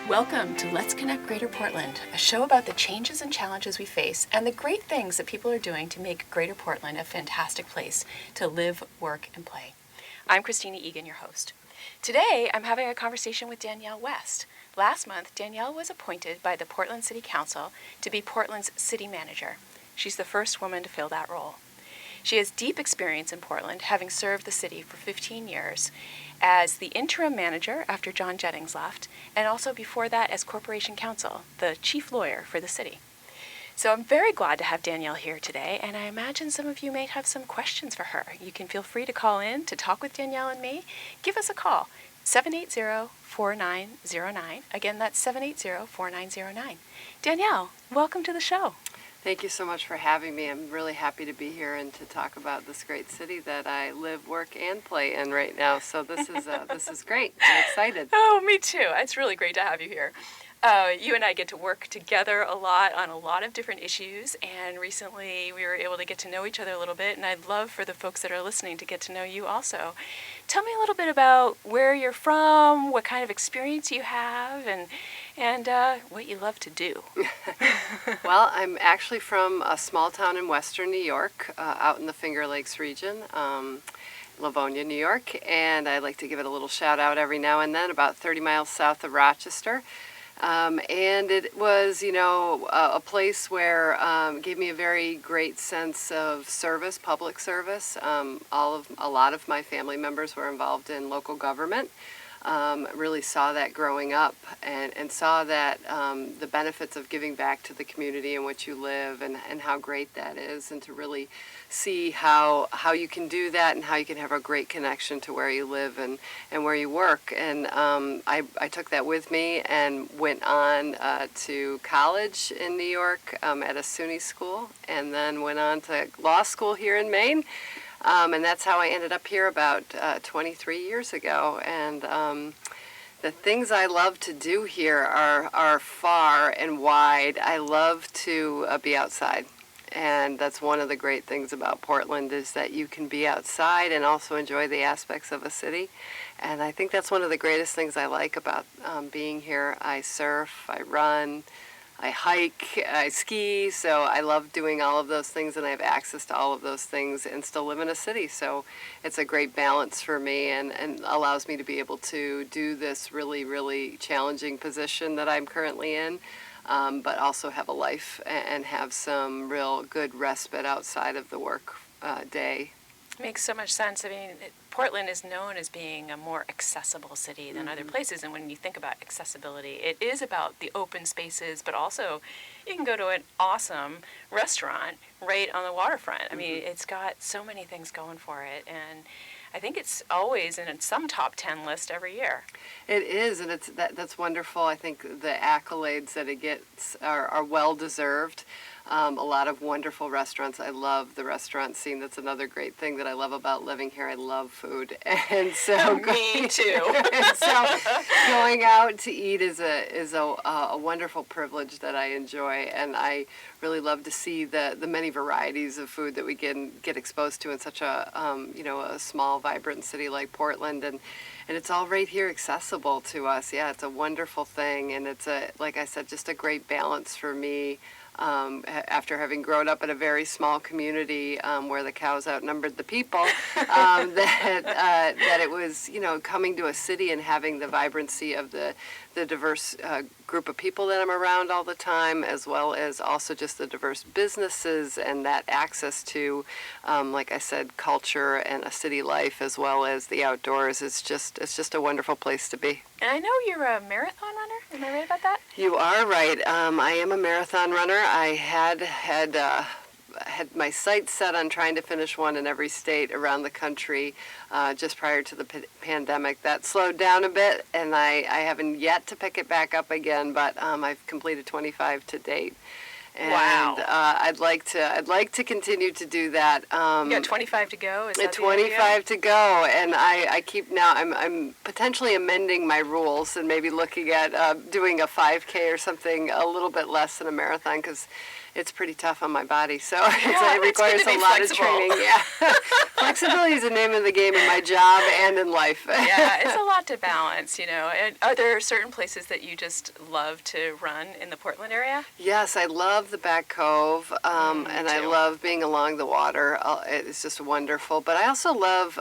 Welcome to Let's Connect Greater Portland, a show about the changes and challenges we face and the great things that people are doing to make Greater Portland a fantastic place to live, work, and play. I'm Kristina Egan, your host. Today, I'm having a conversation with Danielle West. Last month, Danielle was appointed by the Portland City Council to be Portland's city manager. She's the first woman to fill that role. She has deep experience in Portland, having served the city for 15 years as the interim manager after John Jennings left, and also before that as corporation counsel, the chief lawyer for the city. So I'm very glad to have Danielle here today, and I imagine some of you may have some questions for her. You can feel free to call in to talk with Danielle and me. Give us a call, 780-4909. Again, that's 780-4909. Danielle, welcome to the show. Thank you so much for having me. I'm really happy to be here and to talk about this great city that I live, work, and play in right now. So this is great. I'm excited. Oh, me too. It's really great to have you here. You and I get to work together a lot on a lot of different issues, and recently we were able to get to know each other a little bit, and I'd love for the folks that are listening to get to know you also. Tell me a little bit about where you're from, what kind of experience you have, and what you love to do. Well, I'm actually from a small town in western New York, out in the Finger Lakes region, Livonia, New York, and I like to give it a little shout out every now and then, about 30 miles south of Rochester. And it was, a place where gave me a very great sense of service, public service. A lot of my family members were involved in local government. Really saw that growing up and saw that the benefits of giving back to the community in which you live and how great that is, and to really see how you can do that and how you can have a great connection to where you live and where you work. And I took that with me and went on to college in New York at a SUNY school, and then went on to law school here in Maine. And that's how I ended up here about 23 years ago. And the things I love to do here are far and wide. I love to be outside. And that's one of the great things about Portland, is that you can be outside and also enjoy the aspects of a city. And I think that's one of the greatest things I like about being here. I surf, I run, I hike, I ski, so I love doing all of those things, and I have access to all of those things and still live in a city. So it's a great balance for me, and allows me to be able to do this really, really challenging position that I'm currently in, but also have a life and have some real good respite outside of the work day. Makes so much sense. I mean, Portland is known as being a more accessible city than other places, and when you think about accessibility, it is about the open spaces, but also you can go to an awesome restaurant right on the waterfront. I mean, it's got so many things going for it, and I think it's always in some top 10 list every year. It is, and that's wonderful. I think the accolades that it gets are well deserved. A lot of wonderful restaurants. I love the restaurant scene. That's another great thing that I love about living here. I love food, and so me too. And so going out to eat is a wonderful privilege that I enjoy, and I really love to see the many varieties of food that we get exposed to in such a a small, vibrant city like Portland, and it's all right here accessible to us. Yeah, it's a wonderful thing, and it's like I said, just a great balance for me. After having grown up in a very small community where the cows outnumbered the people, that it was, coming to a city and having the vibrancy of the diverse group of people that I'm around all the time, as well as also just the diverse businesses and that access to, like I said, culture and a city life, as well as the outdoors. It's just a wonderful place to be. And I know you're a marathon runner. Am I right about that? You are right. I am a marathon runner. I had my sights set on trying to finish one in every state around the country just prior to the pandemic. That slowed down a bit, and I haven't yet to pick it back up again, but I've completed 25 to date. And wow. I'd like to continue to do that. You got 25 to go? Is that 25 to go, and I keep now. I'm potentially amending my rules and maybe looking at doing a 5K or something a little bit less than a marathon, because it's pretty tough on my body, so Yeah, it it's good requires to be a lot of flexible. training. Yeah, flexibility is the name of the game in my job and in life. Yeah, it's a lot to balance, you know. And are there certain places that you just love to run in the Portland area? Yes, I love the Back Cove, Me and I too. love being along the water. It's just wonderful. But I also love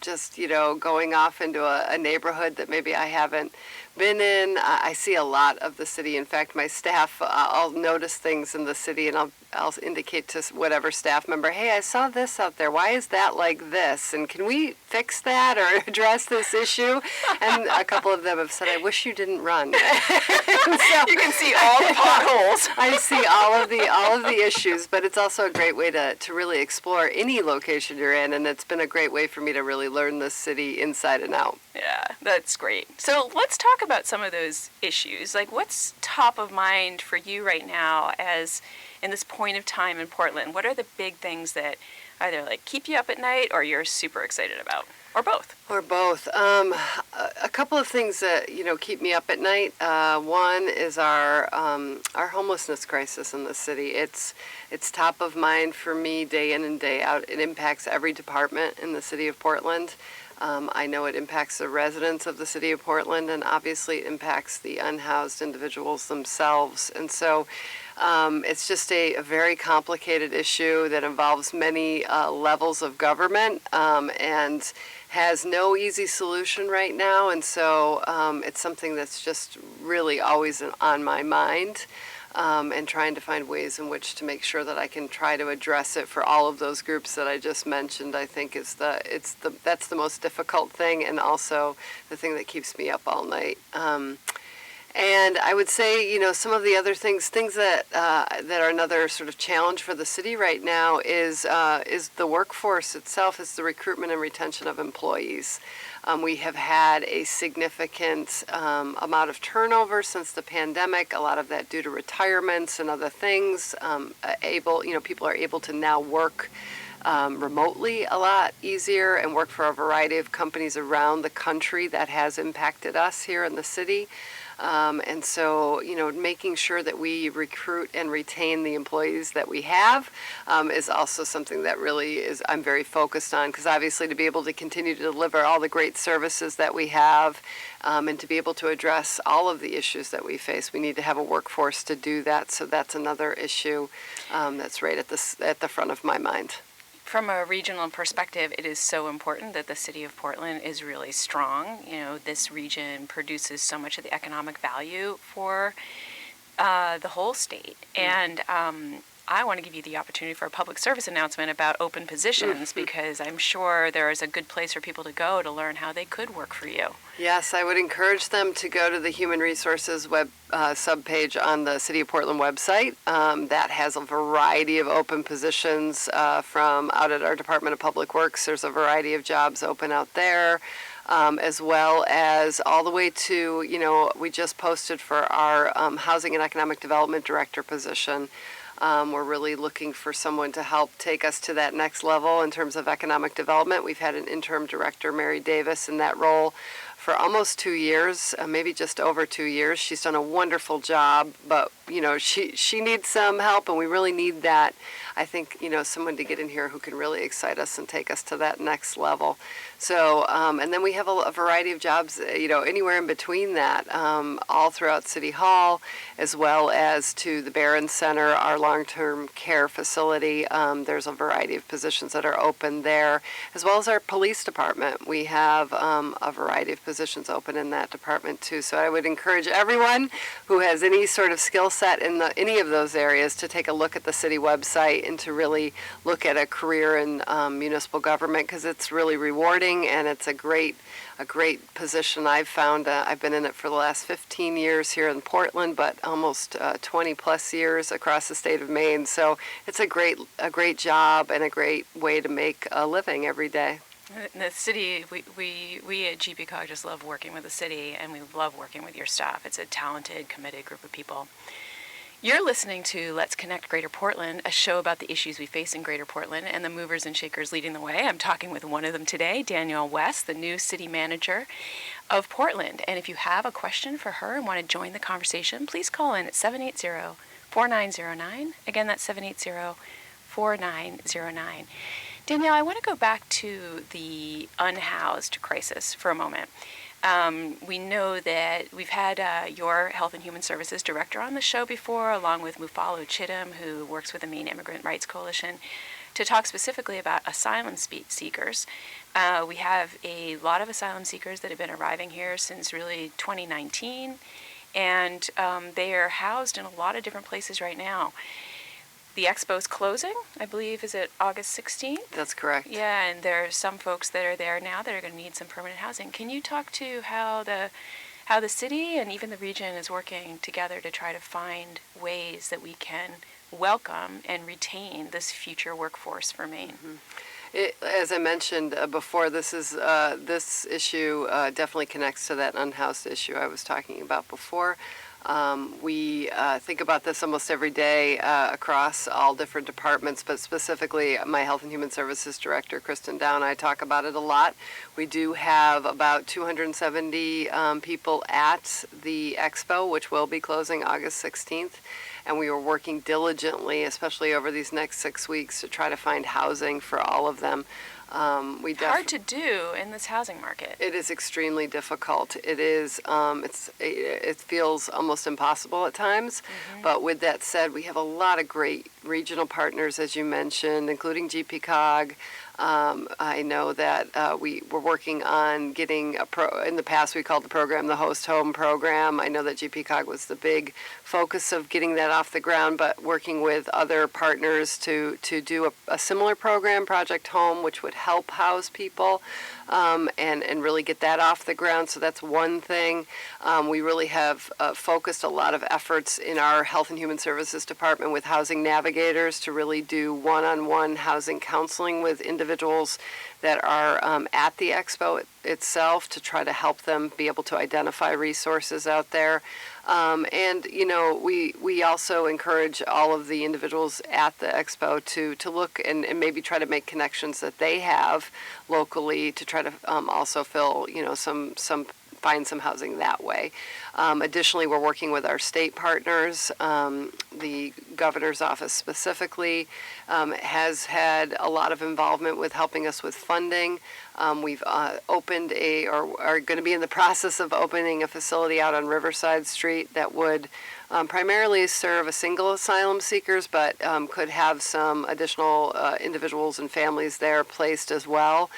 just, going off into a neighborhood that maybe I haven't been in. I see a lot of the city. In fact, my staff, I'll notice things in the city, and I'll indicate to whatever staff member, hey, I saw this out there. Why is that like this? And can we fix that or address this issue? And a couple of them have said, I wish you didn't run. You can see all the potholes. I see all of the issues, but it's also a great way to really explore any location you're in, and it's been a great way for me to really learn the city inside and out. Yeah, that's great. So let's talk about some of those issues. Like, what's top of mind for you right now as in this point of time in Portland? What are the big things that either like keep you up at night or you're super excited about? Or both? Or both. A couple of things that keep me up at night. One is our homelessness crisis in the city. It's top of mind for me day in and day out. It impacts every department in the city of Portland. I know it impacts the residents of the city of Portland, and obviously it impacts the unhoused individuals themselves. And so it's just a very complicated issue that involves many levels of government and has no easy solution right now. And so it's something that's just really always on my mind. And trying to find ways in which to make sure that I can try to address it for all of those groups that I just mentioned. I think that's the most difficult thing, and also the thing that keeps me up all night. And I would say, some of the other things that are another sort of challenge for the city right now is the workforce itself, is the recruitment and retention of employees. We have had a significant amount of turnover since the pandemic, a lot of that due to retirements and other things. People are able to now work remotely a lot easier and work for a variety of companies around the country. That has impacted us here in the city. And so, making sure that we recruit and retain the employees that we have is also something that really I'm very focused on, because obviously to be able to continue to deliver all the great services that we have and to be able to address all of the issues that we face, we need to have a workforce to do that. So that's another issue that's right at the front of my mind. From a regional perspective, it is so important that the city of Portland is really strong. This region produces so much of the economic value for the whole state. And I want to give you the opportunity for a public service announcement about open positions, because I'm sure there is a good place for people to go to learn how they could work for you. Yes, I would encourage them to go to the Human Resources web subpage on the City of Portland website. That has a variety of open positions from out at our Department of Public Works. There's a variety of jobs open out there. As well as all the way to, we just posted for our Housing and Economic Development Director position. We're really looking for someone to help take us to that next level in terms of economic development. We've had an interim director, Mary Davis, in that role for almost 2 years, maybe just over 2 years. She's done a wonderful job, but she needs some help, and we really need that. I think someone to get in here who can really excite us and take us to that next level. So, and then we have a variety of jobs, anywhere in between that, all throughout City Hall, as well as to the Barron Center, our long-term care facility. There's a variety of positions that are open there, as well as our police department. We have a variety of positions open in that department too. So I would encourage everyone who has any sort of skill set in any of those areas to take a look at the city website and to really look at a career in municipal government, because it's really rewarding and it's a great position. I've found I've been in it for the last 15 years here in Portland, but almost 20 plus years across the state of Maine. So it's a great job and a great way to make a living every day. The city, we at GPCOG just love working with the city, and we love working with your staff. It's a talented, committed group of people. You're listening to Let's Connect Greater Portland, a show about the issues we face in Greater Portland and the movers and shakers leading the way. I'm talking with one of them today, Danielle West, the new city manager of Portland. And if you have a question for her and want to join the conversation, please call in at 780-4909. Again, that's 780-4909. Danielle, I want to go back to the unhoused crisis for a moment. We know that we've had your Health and Human Services Director on the show before, along with Mufalo Chittum, who works with the Maine Immigrant Rights Coalition, to talk specifically about asylum seekers. We have a lot of asylum seekers that have been arriving here since really 2019, and they are housed in a lot of different places right now. The expo's closing, I believe, is it August 16th? That's correct. Yeah, and there are some folks that are there now that are going to need some permanent housing. Can you talk to how the city and even the region is working together to try to find ways that we can welcome and retain this future workforce for Maine? As I mentioned before, this issue definitely connects to that unhoused issue I was talking about before. We think about this almost every day across all different departments, but specifically my Health and Human Services Director, Kristina Egan, and I talk about it a lot. We do have about 270 people at the Expo, which will be closing August 16th. And we are working diligently, especially over these next 6 weeks, to try to find housing for all of them. Hard to do in this housing market. It is extremely difficult. It is. It feels almost impossible at times. But with that said, we have a lot of great regional partners, as you mentioned, including GPCOG. I know that we're working on getting in the past we called the program the Host Home Program. I know that GPCOG was the big focus of getting that off the ground, but working with other partners to do a similar program, Project Home, which would help house people and really get that off the ground. So that's one thing. We really have focused a lot of efforts in our Health and Human Services Department with housing navigators to really do one-on-one housing counseling with individuals that are at the Expo itself to try to help them be able to identify resources out there. And, you know, we also encourage all of the individuals at the Expo to look and maybe try to make connections that they have locally to try to also fill, you know, find some housing that way. Additionally, we're working with our state partners. The governor's office specifically has had a lot of involvement with helping us with funding. We've opened or are going to be in the process of opening a facility out on Riverside Street that would primarily serve a single asylum seekers, but could have some additional individuals and families there placed as well.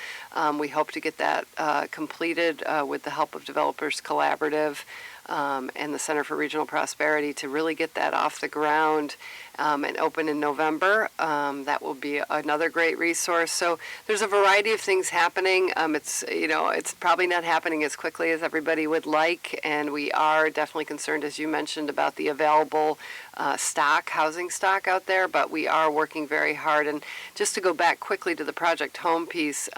We hope to get that completed with the help of Developers Collaborative and the Center for Regional Prosperity to really get that off the ground and open in November. That will be another great resource. So there's a variety of things happening. It's probably not happening as quickly as everybody would like, and we are definitely concerned, as you mentioned, about the available housing stock out there, but we are working very hard. And just to go back quickly to the Project Home piece,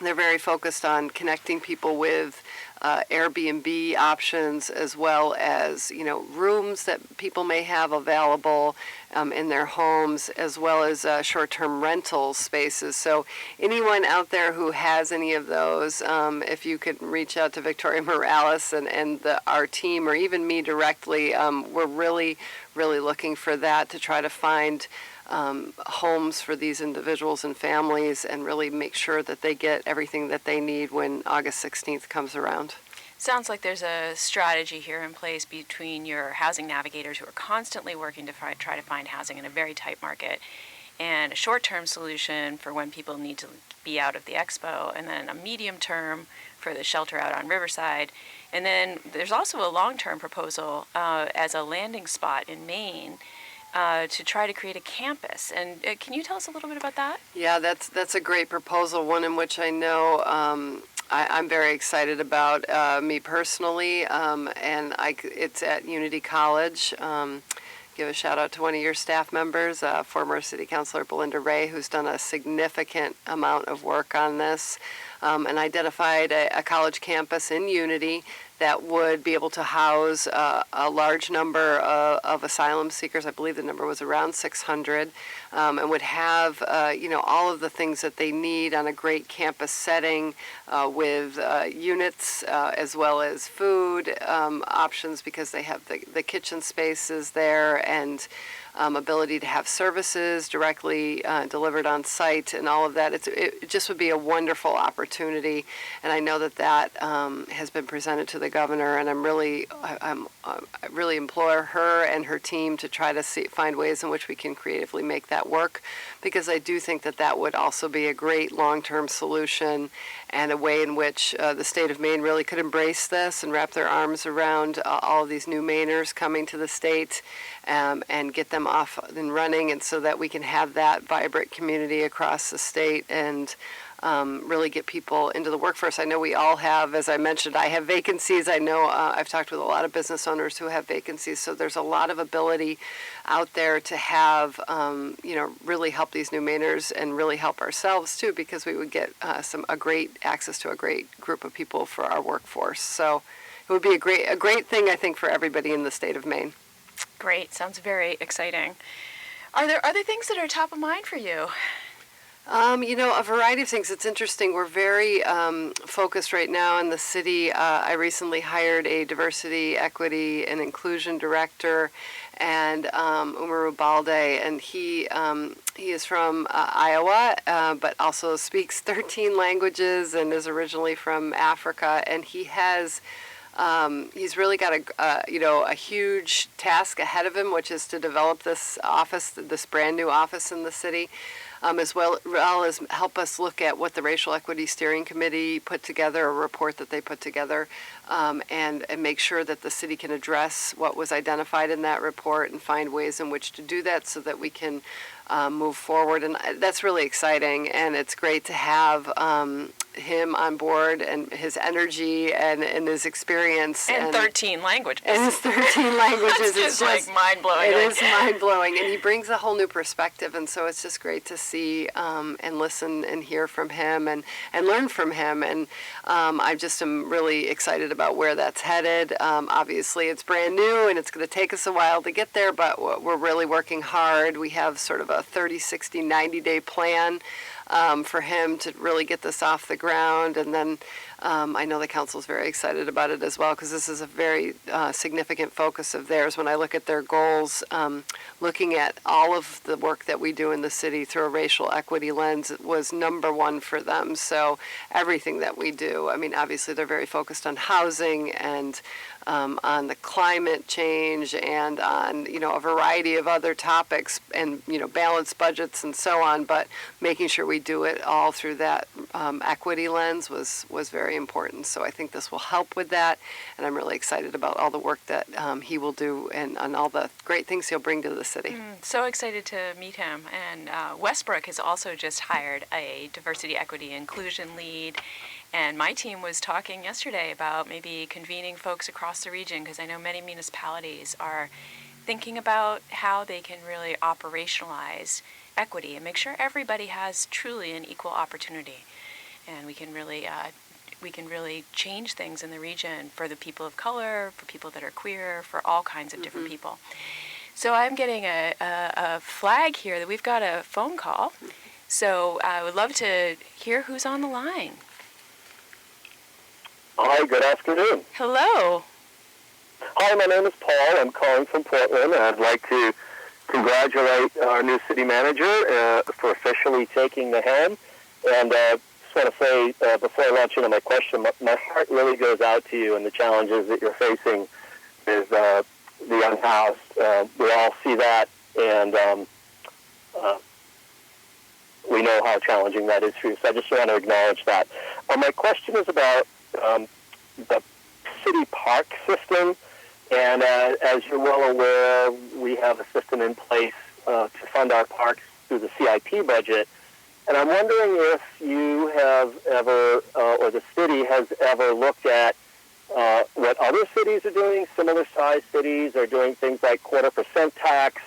they're very focused on connecting people with Airbnb options, as well as, you know, rooms that people may have available in their homes, as well as short-term rental spaces. So anyone out there who has any of those, if you could reach out to Victoria Morales and our team, or even me directly, we're really looking for that to try to find homes for these individuals and families and really make sure that they get everything that they need when August 16th comes around. Sounds like there's a strategy here in place between your housing navigators who are constantly working to try to find housing in a very tight market, and a short-term solution for when people need to be out of the Expo, and then a medium-term for the shelter out on Riverside. And then there's also a long-term proposal as a landing spot in Maine to try to create a campus. And can you tell us a little bit about that? Yeah, that's a great proposal, one in which I know I'm very excited about, me personally, and it's at Unity College. Give a shout out to one of your staff members, former City Councilor Belinda Ray, who's done a significant amount of work on this and identified a college campus in Unity that would be able to house a large number of asylum seekers. I believe the number was around 600, and would have all of the things that they need on a great campus setting with units as well as food options, because they have the kitchen spaces there, and ability to have services directly delivered on site and all of that. It just would be a wonderful opportunity, and I know that has been presented to the governor, and I really implore her and her team to try to find ways in which we can creatively make that work, because I do think that would also be a great long-term solution and a way in which the state of Maine really could embrace this and wrap their arms around all of these new Mainers coming to the state, and get them off and running, and so that we can have that vibrant community across the state and really get people into the workforce. I know we all have, as I mentioned, I have vacancies. I know I've talked with a lot of business owners who have vacancies, so there's a lot of ability out there to have, really help these new Mainers and really help ourselves too, because we would get a great access to a great group of people for our workforce. So it would be a great thing, I think, for everybody in the state of Maine. Great. Sounds very exciting. Are there other things that are top of mind for you? A variety of things. It's interesting. We're very focused right now in the city. I recently hired a diversity, equity, and inclusion director, and Umaru Balde, and he is from Iowa, but also speaks 13 languages and is originally from Africa, and he has. He's really got a huge task ahead of him, which is to develop this brand new office in the city, as well as help us look at what the Racial Equity Steering Committee put together, a report that they put together, and make sure that the city can address what was identified in that report and find ways in which to do that so that we can move forward. And that's really exciting, and it's great to have him on board and his energy and his experience. And 13 languages. And his 13 languages. It's just mind-blowing. It is mind-blowing, and he brings a whole new perspective, and so it's just great to see and listen and hear from him and learn from him. And I just am really excited about where that's headed. Obviously, it's brand new, and it's going to take us a while to get there, but we're really working hard. We have sort of a 30, 60, 90-day plan for him to really get this off the ground. And then I know the council's very excited about it as well, because this is a very significant focus of theirs. When I look at their goals, looking at all of the work that we do in the city through a racial equity lens was number one for them. So everything that we do, I mean, obviously they're very focused on housing and on the climate change and on, a variety of other topics and, balanced budgets and so on, but making sure we do it all through that equity lens was very important. So I think this will help with that, and I'm really excited about all the work that he will do and all the great things he'll bring to the city. So excited to meet him. And Westbrook has also just hired a diversity, equity, inclusion lead. And my team was talking yesterday about maybe convening folks across the region, because I know many municipalities are thinking about how they can really operationalize equity and make sure everybody has truly an equal opportunity. And we can really change things in the region for the people of color, for people that are queer, for all kinds of different people. So I'm getting a flag here that we've got a phone call. So I would love to hear who's on the line. Hi, good afternoon. Hello. Hi, my name is Paul. I'm calling from Portland, and I'd like to congratulate our new city manager for officially taking the helm. And just want to say, before I launch into my question, my heart really goes out to you and the challenges that you're facing with the unhoused. We all see that, and we know how challenging that is for you. So I just want to acknowledge that. My question is about the city park system, and as you're well aware, we have a system in place to fund our parks through the CIP budget, and I'm wondering if you have ever, or the city has ever looked at what other cities are doing. Similar-sized cities are doing things like 0.25% tax,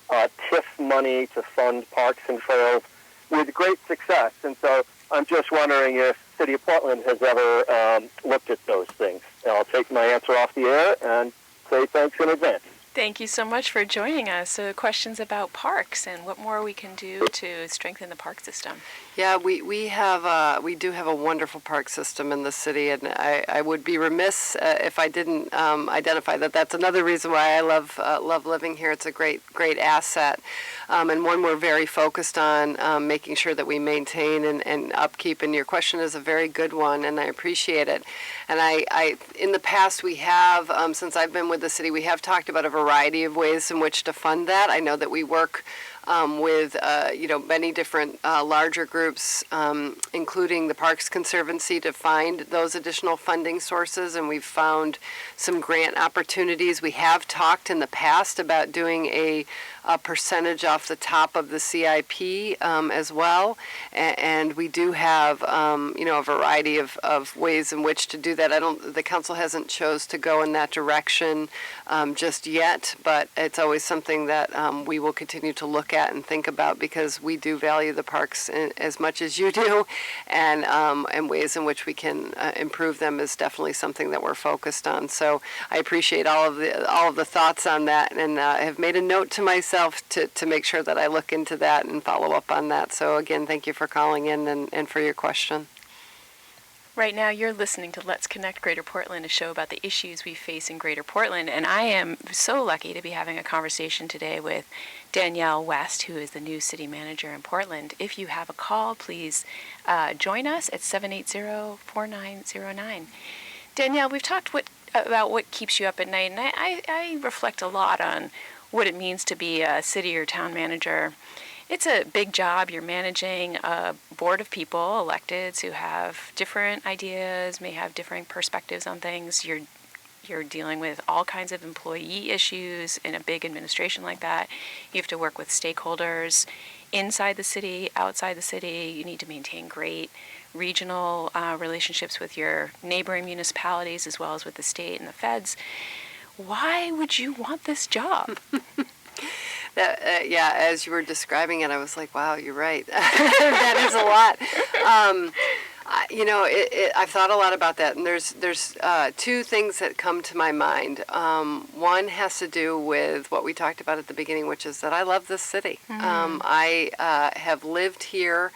TIF money to fund parks and trails with great success, and so I'm just wondering if City of Portland has ever looked at those things. And I'll take my answer off the air and say thanks in advance. Thank you so much for joining us. So questions about parks and what more we can do to strengthen the park system. Yeah, we do have a wonderful park system in the city, and I would be remiss if I didn't identify that. That's another reason why I love living here. It's a great asset, and one we're very focused on making sure that we maintain and upkeep. And your question is a very good one, and I appreciate it. And I in the past we have since I've been with the city, we have talked about a variety of ways in which to fund that. I know that we work with many different larger groups, including the Parks Conservancy, to find those additional funding sources, and we've found some grant opportunities. We have talked in the past about doing a percentage off the top of the CIP as well, and we do have a variety of ways in which to do that. The council hasn't chose to go in that direction just yet, but it's always something that we will continue to look at and think about, because we do value the parks as much as you do, and ways in which we can improve them is definitely something that we're focused on. So I appreciate all of the thoughts on that, and have made a note to myself to make sure that I look into that and follow up on that. So again, thank you for calling in and for your question. Right now, you're listening to Let's Connect Greater Portland, a show about the issues we face in Greater Portland. And I am so lucky to be having a conversation today with Danielle West, who is the new city manager in Portland. If you have a call, please join us at 780-4909. Danielle, we've talked about what keeps you up at night, and I reflect a lot on what it means to be a city or town manager. It's a big job. You're managing a board of people, electeds, who have different ideas, may have different perspectives on things. You're dealing with all kinds of employee issues in a big administration like that. You have to work with stakeholders inside the city, outside the city. You need to maintain great regional relationships with your neighboring municipalities as well as with the state and the feds. Why would you want this job? As you were describing it, I was like, wow, you're right. That is a lot. I've thought a lot about that, and there's two things that come to my mind. One has to do with what we talked about at the beginning, which is that I love this city. I have lived here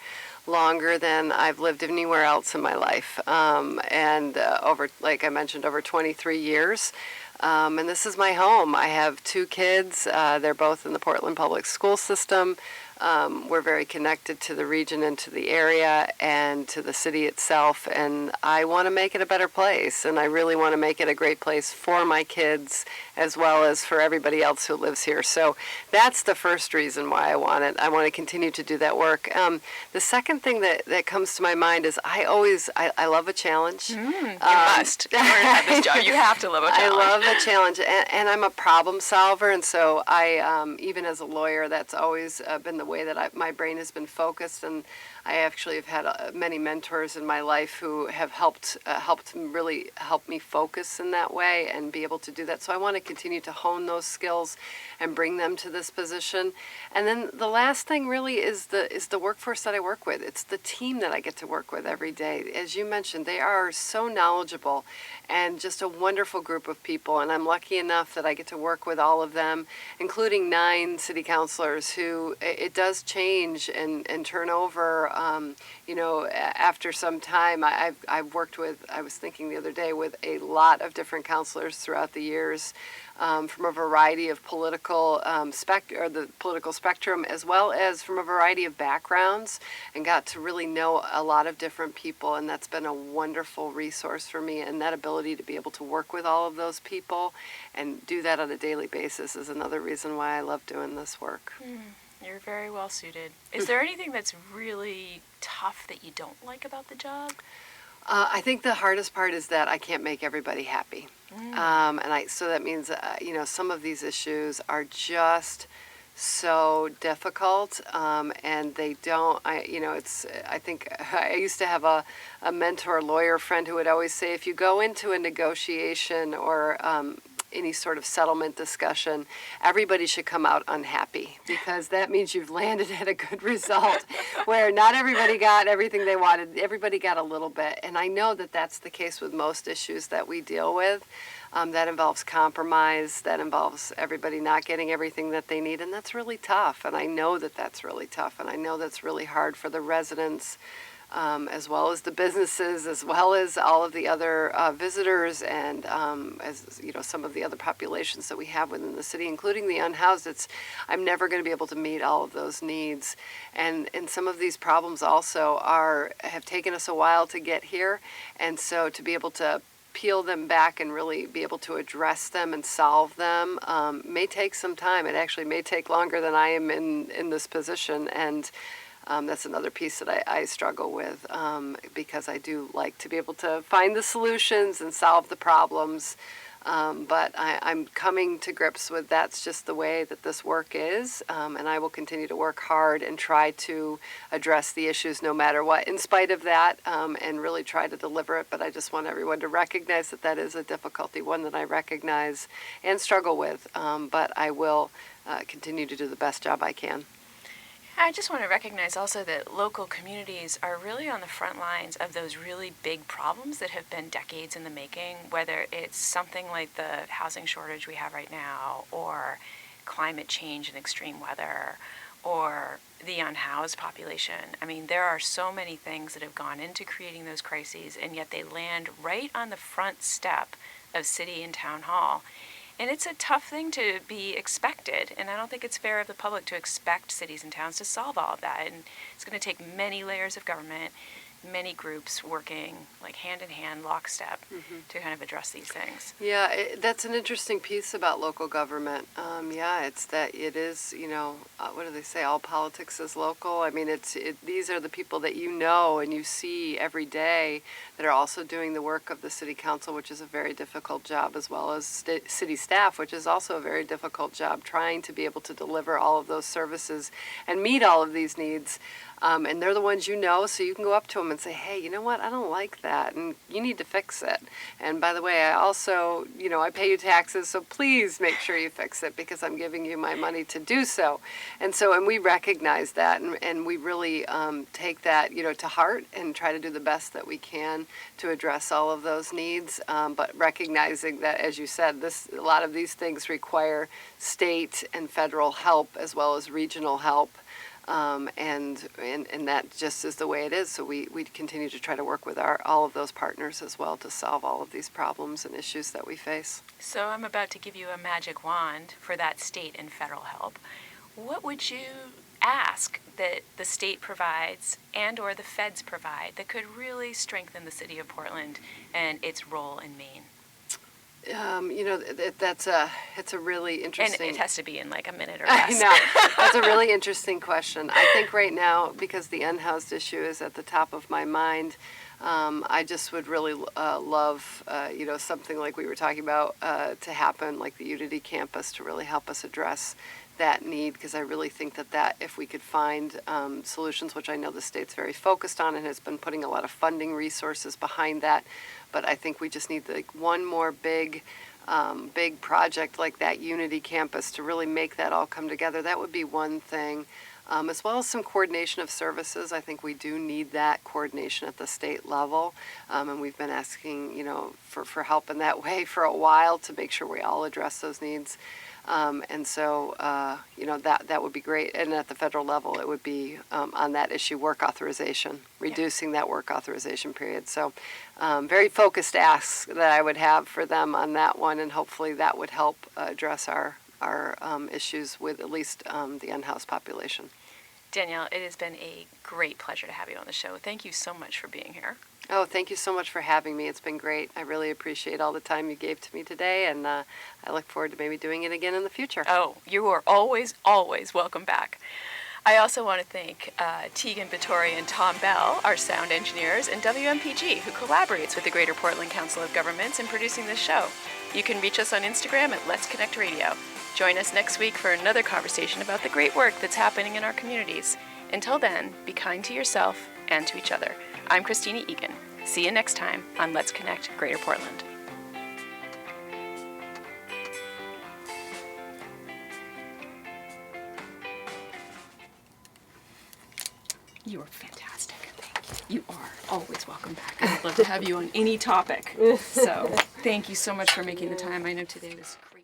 longer than I've lived anywhere else in my life, and like I mentioned, over 23 years. And this is my home. I have two kids. They're both in the Portland Public School System. We're very connected to the region and to the area and to the city itself. And I want to make it a better place. And I really want to make it a great place for my kids as well as for everybody else who lives here. So that's the first reason why I want it. I want to continue to do that work. The second thing that comes to my mind is I love a challenge. You must. In order to have this job, you have to love a challenge. I love a challenge, and I'm a problem solver, and so I, even as a lawyer, that's always been the way that my brain has been focused, and I actually have had many mentors in my life who have helped really help me focus in that way and be able to do that. So I want to continue to hone those skills and bring them to this position. And then the last thing really is the workforce that I work with. It's the team that I get to work with every day. As you mentioned, they are so knowledgeable and just a wonderful group of people. And I'm lucky enough that I get to work with all of them, including 9 city councilors who it does change and turn over. After some time, I've worked with, I was thinking the other day, with a lot of different counselors throughout the years, from a variety of political the political spectrum, as well as from a variety of backgrounds, and got to really know a lot of different people, and that's been a wonderful resource for me. And that ability to be able to work with all of those people and do that on a daily basis is another reason why I love doing this work. You're very well suited. Is there anything that's really tough that you don't like about the job? I think the hardest part is that I can't make everybody happy. So that means, some of these issues are just so difficult, and they don't, I think I used to have a mentor lawyer friend who would always say, if you go into a negotiation or any sort of settlement discussion, everybody should come out unhappy, because that means you've landed at a good result where not everybody got everything they wanted. Everybody got a little bit. And I know that that's the case with most issues that we deal with. That involves compromise, that involves everybody not getting everything that they need, and that's really tough. And I know that that's really tough, and I know that's really hard for the residents, as well as the businesses, as well as all of the other visitors, and as you know, some of the other populations that we have within the city, including the unhoused. I'm never going to be able to meet all of those needs, and some of these problems also have taken us a while to get here, and so to be able to peel them back and really be able to address them and solve them may take some time. It actually may take longer than I am in this position, and that's another piece that I struggle with, because I do like to be able to find the solutions and solve the problems. But I'm coming to grips with that's just the way that this work is, and I will continue to work hard and try to address the issues no matter what, in spite of that, and really try to deliver it. But I just want everyone to recognize that that is a difficulty, one that I recognize and struggle with, but I will continue to do the best job I can. I just want to recognize also that local communities are really on the front lines of those really big problems that have been decades in the making, whether it's something like the housing shortage we have right now, or climate change and extreme weather, or the unhoused population. I mean, there are so many things that have gone into creating those crises, and yet they land right on the front step of city and town hall. And it's a tough thing to be expected, and I don't think it's fair of the public to expect cities and towns to solve all of that. And it's going to take many layers of government, many groups working like hand in hand, lockstep, to kind of address these things. Yeah, that's an interesting piece about local government. Yeah, it's that it is, you know, what do they say? All politics is local. I mean, these are the people that you know and you see every day that are also doing the work of the city council, which is a very difficult job, as well as city staff, which is also a very difficult job, trying to be able to deliver all of those services and meet all of these needs. And they're the ones you know, so you can go up to them and say, hey, you know what, I don't like that, and you need to fix it. And by the way, I also, you know, I pay you taxes, so please make sure you fix it, because I'm giving you my money to do so. And we recognize that, and we really take that, you know, to heart, and try to do the best that we can to address all of those needs. But recognizing that, as you said, a lot of these things require state and federal help, as well as regional help. And that just is the way it is. So we continue to try to work with all of those partners as well to solve all of these problems and issues that we face. So I'm about to give you a magic wand for that state and federal help. What would you ask that the state provides and or the feds provide that could really strengthen the city of Portland and its role in Maine? You know, it's a really interesting... And it has to be in like a minute or less. I know. That's a really interesting question. I think right now, because the unhoused issue is at the top of my mind, I just would really love, you know, something like we were talking about to happen, like the Unity campus, to really help us address that need, because I really think that if we could find solutions, which I know the state's very focused on and has been putting a lot of funding resources behind that, but I think we just need like one more big project like that Unity campus to really make that all come together. That would be one thing, as well as some coordination of services. I think we do need that coordination at the state level, and we've been asking, you know, for help in that way for a while to make sure we all address those needs. You know, that would be great. And at the federal level, it would be on that issue, work authorization, reducing that work authorization period. So very focused asks that I would have for them on that one, and hopefully that would help address our issues with at least the unhoused population. Danielle, it has been a great pleasure to have you on the show. Thank you so much for being here. Oh, thank you so much for having me. It's been great. I really appreciate all the time you gave to me today, and I look forward to maybe doing it again in the future. Oh, you are always, always welcome back. I also want to thank Tegan Vittori and Tom Bell, our sound engineers, and WMPG, who collaborates with the Greater Portland Council of Governments in producing this show. You can reach us on Instagram at Let's Connect Radio. Join us next week for another conversation about the great work that's happening in our communities. Until then, be kind to yourself and to each other. I'm Kristina Egan. See you next time on Let's Connect Greater Portland. You are fantastic. Thank you. You are always welcome back. I'd love to have you on any topic. So thank you so much for making the time. I know today was crazy.